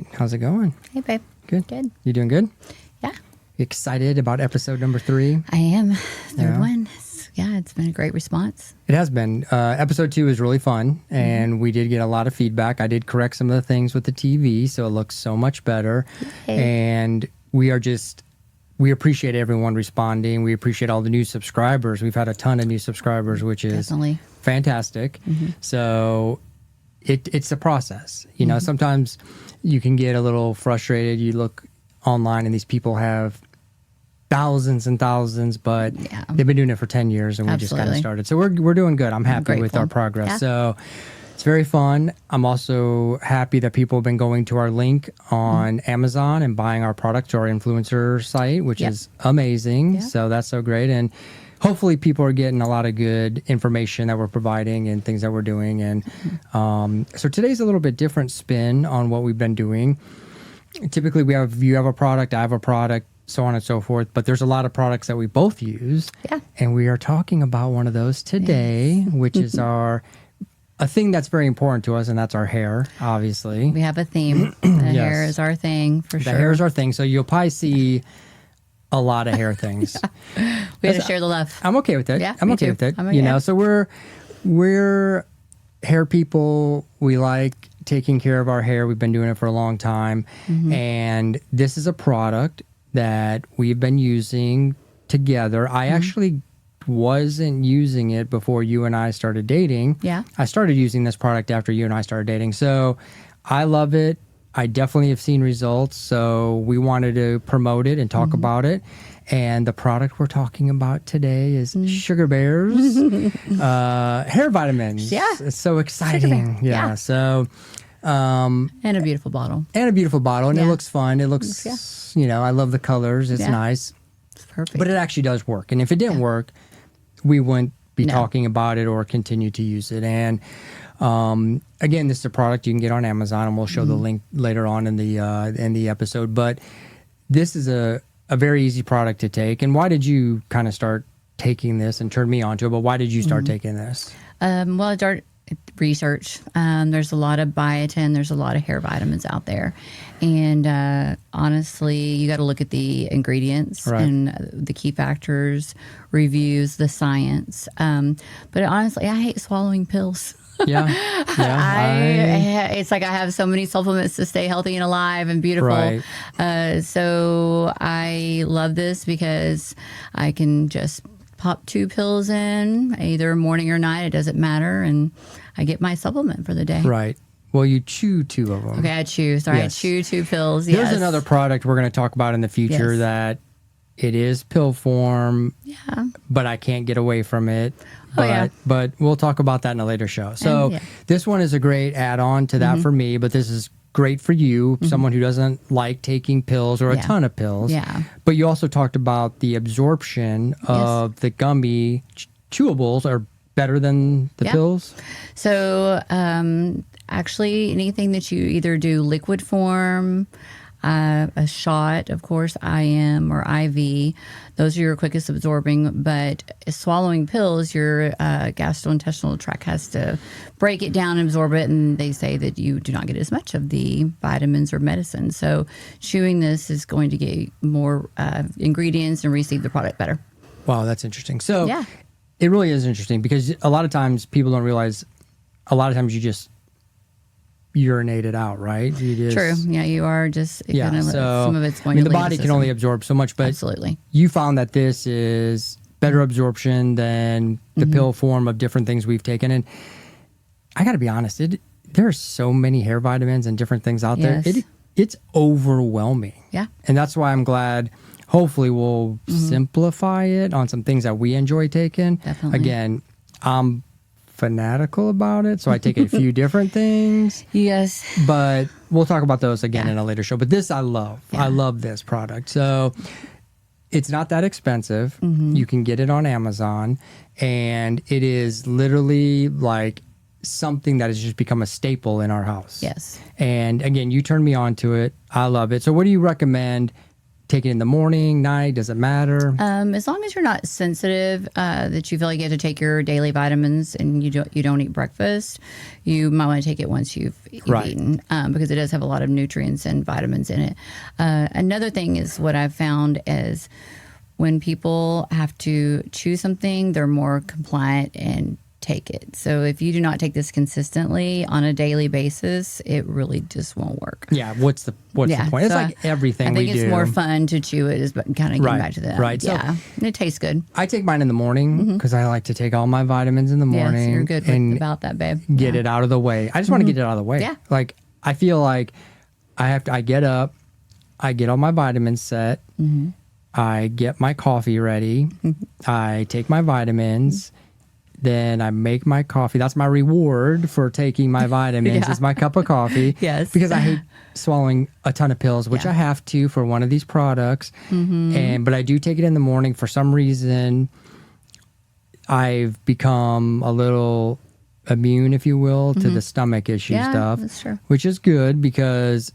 right. How's it going? Hey, babe. Good. Good. You doing good? Yeah. You excited about episode number 3? I am. Third one. It's been a great response. It has been. Episode 2 was really fun, and we did get a lot of feedback. I did correct some of the things with the TV, so it looks so much better. And we appreciate everyone responding. We appreciate all the new subscribers. We've had a ton of new subscribers, which is fantastic. So it's a process. You know, sometimes you can get a little frustrated. You look online and these people have thousands and thousands, but they've been doing it for 10 years and we just kind of started. So we're doing good. I'm happy with our progress. So it's very fun. I'm also happy that people have been going to our link on Amazon and buying our product to our influencer site, which is amazing. So that's so great. And hopefully people are getting a lot of good information that we're providing and things that we're doing. And so today's a little bit different spin on what we've been doing. Typically you have a product, I have a product, so on and so forth. But there's a lot of products that we both use. And we are talking about one of those today, which is a thing that's very important to us, and that's our hair, obviously. We have a theme. The hair is our thing, for sure. The hair is our thing. So you'll probably see a lot of hair things. We had to share the love. I'm okay with it. Yeah, I'm okay with it. You know, so we're hair people. We like taking care of our hair. We've been doing it for a long time. And this is a product that we've been using together. I actually wasn't using it before you and I started dating. I started using this product after you and I started dating. So I love it. I definitely have seen results. So we wanted to promote it and talk about it. And the product we're talking about today is Sugarbear's Hair Vitamins. It's so exciting. So and a beautiful bottle. And it looks fun. It looks, you know, I love the colors. It's nice. It's perfect. But it actually does work. And if it didn't work, we wouldn't be talking about it or continue to use it. And again, this is a product you can get on Amazon, and we'll show the link later on in the episode. But this is a very easy product to take. And why did you kind of start taking this and turn me on to it? But why did you start taking this? Well, I started research. There's a lot of biotin. There's a lot of hair vitamins out there. And honestly, you got to look at the ingredients and the key factors, reviews, the science. But honestly, I hate swallowing pills. It's like I have so many supplements to stay healthy and alive and beautiful. So I love this because I can just pop 2 pills in, either morning or night. It doesn't matter. And I get my supplement for the day. Well, you chew 2 of them. Okay, I chew. Sorry, I chew 2 pills. There's another product we're going to talk about in the future that it is pill form, but I can't get away from it. But we'll talk about that in a later show. So this one is a great add-on to that for me, but this is great for you, someone who doesn't like taking pills or a ton of pills. But you also talked about the absorption of the gummy chewables are better than the pills. So actually, anything that you either do liquid form, a shot, of course, IM or IV, those are your quickest absorbing. But swallowing pills, your gastrointestinal tract has to break it down and absorb it. And they say that you do not get as much of the vitamins or medicine. So chewing this is going to get more ingredients and receive the product better. Wow, that's interesting. So it really is interesting because a lot of times people don't realize, a lot of times you just urinate it out, right? True. Yeah, you are just so some of it's going to the body can only absorb so much, but absolutely. You found that this is better absorption than the pill form of different things we've taken. And I got to be honest, there are so many hair vitamins and different things out there. It's overwhelming. And that's why I'm glad, hopefully we'll simplify it on some things that we enjoy taking. Definitely. Again, I'm fanatical about it, so I take a few different things. But we'll talk about those again in a later show. But this I love. I love this product. So it's not that expensive. You can get it on Amazon, and it is literally like something that has just become a staple in our house. And again, you turned me on to it. I love it. So what do you recommend take it in the morning, night? Does it matter? As long as you're not sensitive, that you feel like you have to take your daily vitamins and you don't eat breakfast, you might want to take it once you've eaten, because it does have a lot of nutrients and vitamins in it. Another thing is what I've found is when people have to chew something, they're more compliant and take it. So if you do not take this consistently on a daily basis, it really just won't work. Yeah. What's the point? It's So like everything we do. I think it's more fun to chew it, is kind of getting back to that. Right. Yeah. And it tastes good. I take mine in the morning because I like to take all my vitamins in the morning. Yes, you're good about that, babe. Get it out of the way. I just want to get it out of the way. Yeah. Like, I feel like I get up, I get all my vitamins set, I get my coffee ready, I take my vitamins, then I make my coffee. That's my reward for taking my vitamins is my cup of coffee. Yes. Because I hate swallowing a ton of pills, which I have to for one of these products. But I do take it in the morning. For some reason, I've become a little immune, if you will, to the stomach issue stuff. That's true. Which is good because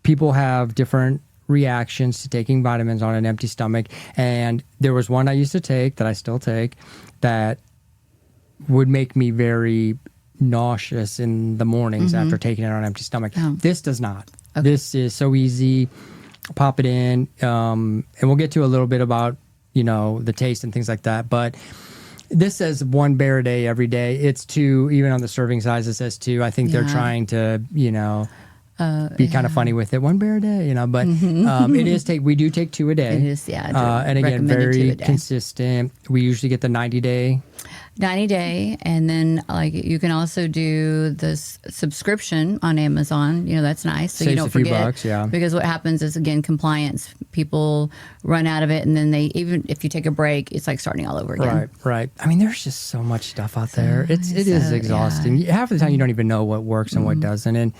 people have different reactions to taking vitamins on an empty stomach. And there was one I used to take that I still take that would make me very nauseous in the mornings after taking it on an empty stomach. This does not. Okay. This is so easy. Pop it in. And we'll get to a little bit about, the taste and things like that. But this says 1 bear a day every day. It's 2, even on the serving size, it says 2. I think they're trying to, be kind of funny with it. 1 bear a day, but it is we do take 2 a day. It is, and again, very consistent. We usually get the 90-day. 90-day, and then you can also do this subscription on Amazon. That's nice, so you don't forget. Saves a few bucks, Because what happens is, again, compliance. People run out of it, and then even if you take a break, it's like starting all over again. Right. I mean, there's just so much stuff out there. It is exhausting. Half of the time, you don't even know what works and what doesn't, and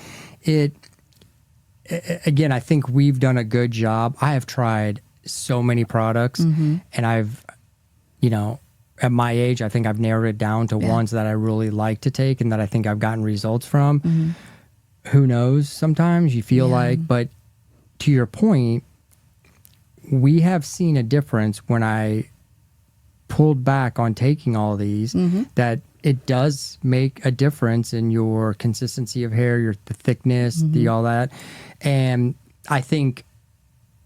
again, I think we've done a good job. I have tried so many products, and I've, at my age, I think I've narrowed it down to ones that I really like to take and that I think I've gotten results from. Who knows? Sometimes you feel like, but to your point, we have seen a difference when I pulled back on taking all these, that it does make a difference in your consistency of hair, the thickness, the all that. And I think,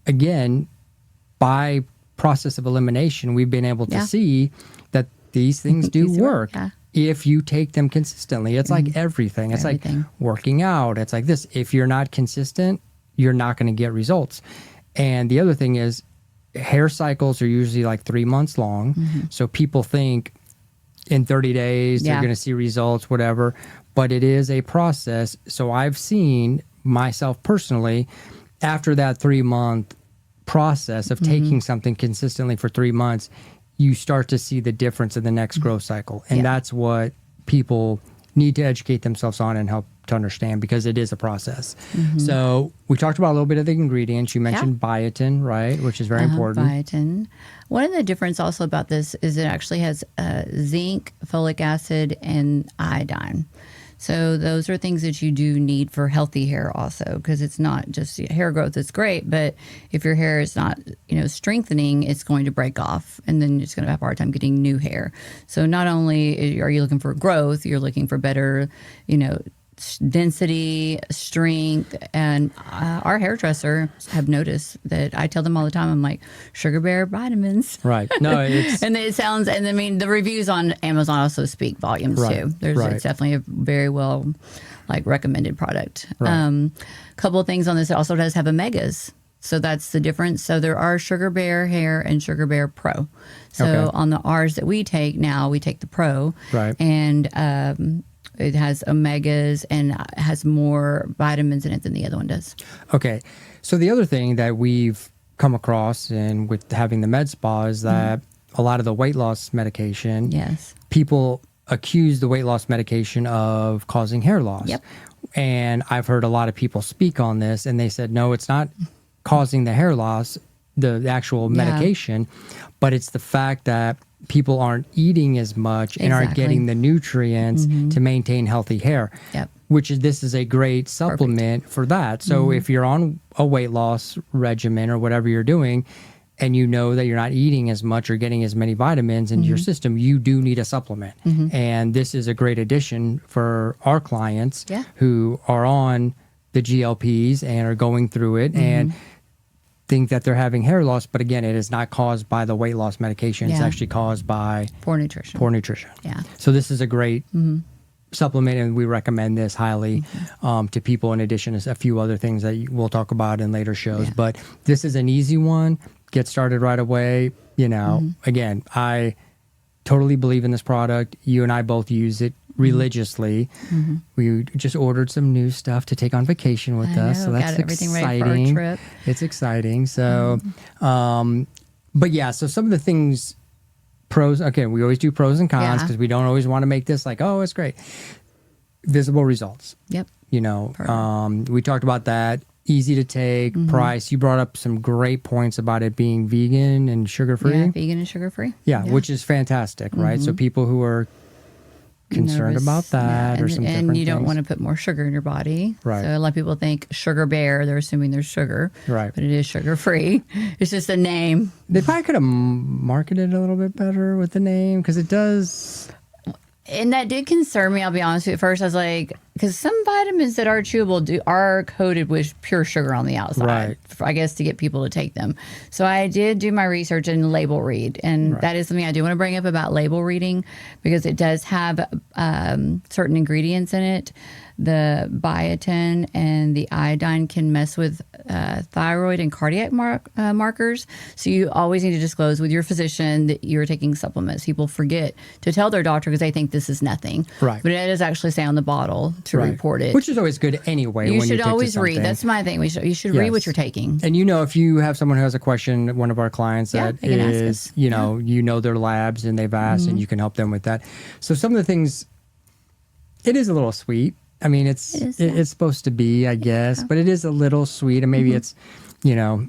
again, by process of elimination, we've been able to see that these things do work if you take them consistently. It's like everything. It's like working out. It's like this. If you're not consistent, you're not going to get results. And the other thing is, hair cycles are usually like 3 months long. So people think in 30 days they're going to see results, whatever. But it is a process. So I've seen myself personally, after that 3-month process of taking something consistently for 3 months, you start to see the difference in the next growth cycle. And that's what people need to educate themselves on and help to understand, because it is a process. So we talked about a little bit of the ingredients. You mentioned biotin, right? Which is very important. Biotin. One of the difference also about this is it actually has zinc, folic acid, and iodine. So those are things that you do need for healthy hair also, because it's not just hair growth. It's great, but if your hair is not, strengthening, it's going to break off, and then it's going to have a hard time getting new hair. So not only are you looking for growth, you're looking for better, density, strength, and our hairdresser have noticed that I tell them all the time, I'm like, Sugarbear Vitamins. Right. No, it's... and it sounds, and I mean, the reviews on Amazon also speak volumes too. It's definitely a very well, recommended product. Couple of things on this, it also does have omegas. So that's the difference. So there are Sugarbear Hair and SugarbearPRO. So on the R's that we take now, we take the Pro. Right. And it has omegas and has more vitamins in it than the other one does. Okay. So the other thing that we've come across and with having the med spa is that a lot of the weight loss medication, people accuse the weight loss medication of causing hair loss. Yep. And I've heard a lot of people speak on this, and they said, no, it's not causing the hair loss, the actual medication, but it's the fact that people aren't eating as much and aren't getting the nutrients to maintain healthy hair. Yep. this is a great supplement for that. So if you're on a weight loss regimen or whatever you're doing, and you know that you're not eating as much or getting as many vitamins into your system, you do need a supplement. And this is a great addition for our clients who are on the GLPs and are going through it and think that they're having hair loss. But again, it is not caused by the weight loss medication. It's actually caused by poor nutrition. Yeah. So this is a great supplement, and we recommend this highly to people, in addition to a few other things that we'll talk about in later shows. But this is an easy one. Get started right away. You know, again, I totally believe in this product. You and I both use it religiously. We just ordered some new stuff to take on vacation with us. So that's everything exciting. ready for our trip. It's exciting. So, but yeah, so some of the things, pros, okay, we always do pros and cons because we don't always want to make this like, oh, it's great. Visible results. Yep. You know, we talked about that. Easy to take, price. You brought up some great points about it being vegan and sugar-free. Yeah, vegan and sugar-free. Yeah, which is fantastic, right? So people who are concerned about that or some different and you don't things. want to put more sugar in your body. Right. So a lot of people think Sugar Bear, they're assuming there's sugar. Right. But it is sugar-free. It's just a name. They probably could have marketed a little bit better with the name, because it does... And that did concern me, I'll be honest with you. At first, I was like, because some vitamins that are chewable are coated with pure sugar on the outside, I guess, to get people to take them. So I did do my research and label read. And that is something I do want to bring up about label reading, because it does have certain ingredients in it. The biotin and the iodine can mess with thyroid and cardiac markers. So you always need to disclose with your physician that you're taking supplements. People forget to tell their doctor because they think this is nothing. Right. But it does actually say on the bottle to report it. Which is always good anyway. You when should you always read. That's my thing. You should read what you're taking. And you know, if you have someone who has a question, one of our clients that they can ask is, us. you know their labs and they've asked, and you can help them with that. So some of the things, it is a little sweet. I mean, it's supposed to be, I guess, but it is a little sweet. And maybe it's, you know,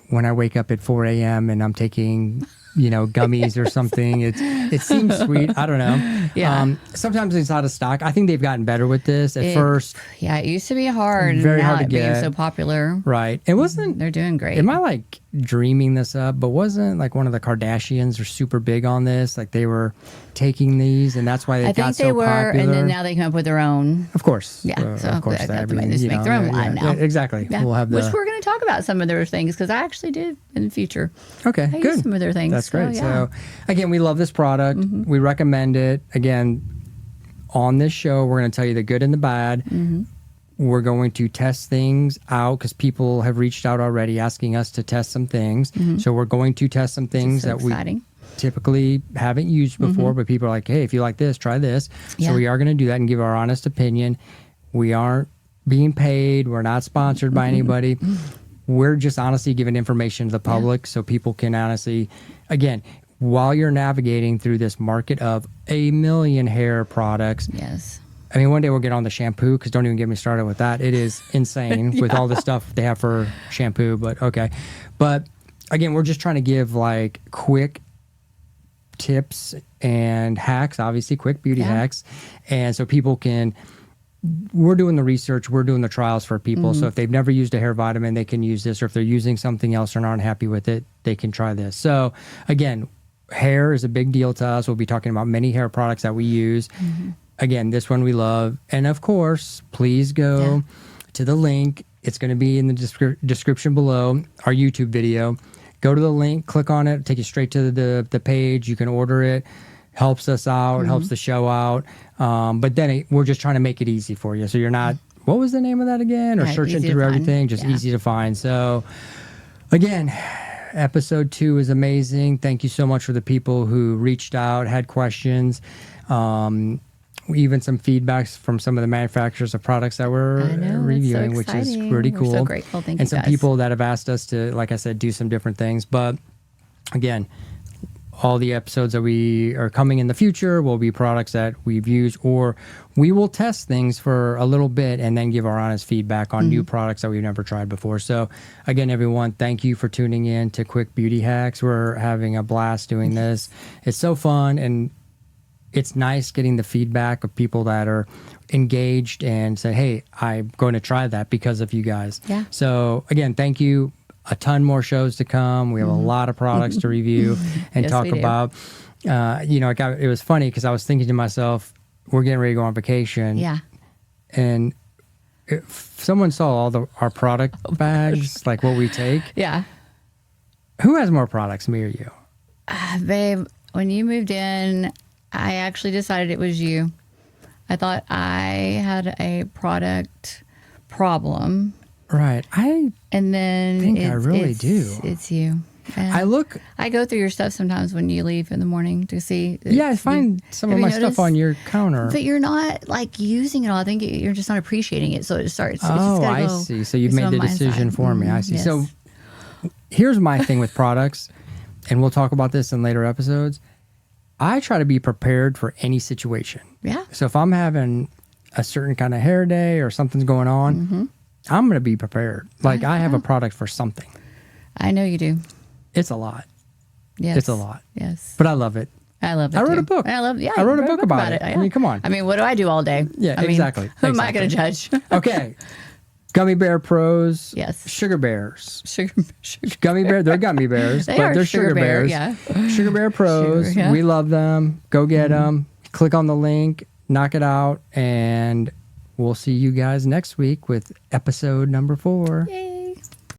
when I wake up at 4 a.m. and I'm taking, you know, gummies or something, it seems sweet. I don't know. Yeah. Sometimes it's out of stock. I think they've gotten better with this at first. Yeah, it used to be hard. Very and now hard to it being get. so popular. Right. It wasn't. They're doing great. Am I like dreaming this up? But wasn't like one of the Kardashians are super big on this? Like they were taking these, and that's why they got so popular. I think they were, and then now they come up with their own. Of course. Yeah. So of course. they just make their own line now. Yeah, exactly. Yeah. We'll have Which we're going to talk about some of their things, because I actually did in the future. Okay, I good. use some of their things. That's great. So, So again, we love this product. We recommend it. Again, on this show, we're going to tell you the good and the bad. We're going to test things out because people have reached out already asking us to test some things. So we're going to test some things that we typically haven't used before, but people are like, hey, if you like this, try this. So we are going to do that and give our honest opinion. We aren't being paid. We're not sponsored by anybody. We're just honestly giving information to the public so people can honestly, again, while you're navigating through this market of 1 million hair products. Yes. I mean, one day we'll get on the shampoo, because don't even get me started with that. It is insane with all the stuff they have for shampoo, but okay. But again, we're just trying to give like quick tips and hacks, obviously quick beauty hacks. And so people can, we're doing the research, we're doing the trials for people. So if they've never used a hair vitamin, they can use this, or if they're using something else and aren't happy with it, they can try this. So again, hair is a big deal to us. We'll be talking about many hair products that we use. Again, this one we love. And of course, please go to the link. It's going to be in the description below, our YouTube video. Go to the link, click on it, take you straight to the page. You can order it. Helps us out, helps the show out. But then we're just trying to make it easy for you. So you're not, what was the name of that again? Or searching through everything, just easy to find. So again, episode 2 is amazing. Thank you so much for the people who reached out, had questions. Even some feedbacks from some of the manufacturers of products that we're reviewing, which is pretty cool. We're so grateful. Thank you, and some guys. people that have asked us to, like I said, do some different things. But again, all the episodes that we are coming in the future will be products that we've used, or we will test things for a little bit and then give our honest feedback on new products that we've never tried before. So again, everyone, thank you for tuning in to Quick Beauty Hacks. We're having a blast doing this. It's so fun, and it's nice getting the feedback of people that are engaged and say, hey, I'm going to try that because of you guys. Yeah. So again, thank you. A ton more shows to come. We have a lot of products to review and Yes, talk we do. about. It was funny because I was thinking to myself, we're getting ready to go on vacation. Yeah. And if someone saw all our product bags, like what we take, Yeah. who has more products, me or you? Babe, when you moved in, I actually decided it was you. I thought I had a product problem. Right. And then think I really do. It's you. And I go through your stuff sometimes when you leave in the morning to see. Yeah, I find some of my stuff on your counter. But you're not like using it all. I think you're just not appreciating it. So it starts. Oh, I see. So you've made the decision for me. I see. Yes. So here's my thing with products, and we'll talk about this in later episodes. I try to be prepared for any situation. Yeah. So if I'm having a certain kind of hair day or something's going on, I'm going to be prepared. Like I have a product for something. I know you do. It's a lot. Yes. It's a lot. Yes. But I love it. I love it. I wrote too. a book. I love. Yeah. I wrote you a book about it. I mean, come on. I mean, what do I do all day? Yeah, I mean, exactly. Who am I going to judge? Okay. Gummy Bear Pros. Yes. Sugar Bears. Sugar. Gummy Bear. They're gummy bears, They but are they're Sugar Sugar Bear, Bears. yeah. Sugarbear Pros. Sugar, yeah. We love them. Go get them. Click on the link. Knock it out. And we'll see you guys next week with episode number 4. Yay.